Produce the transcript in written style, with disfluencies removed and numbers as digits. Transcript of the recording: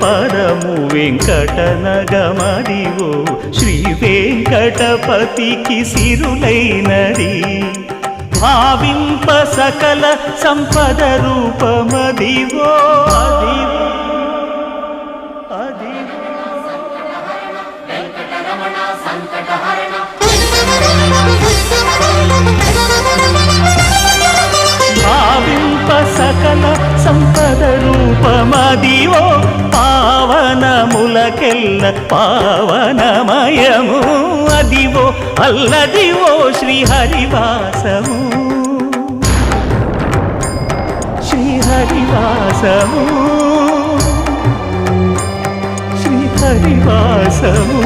పదము వెంకటనగమదివో శ్రీ వెంకటపతికి సిరులైనది భావింప సకల సంపద రూపమదివో భావింప సకల సంపద రూపమదివో పావనములకెల్ల పావనమయము అదివో అల్లదివో శ్రీహరివాసము శ్రీహరివాసము శ్రీహరివాసము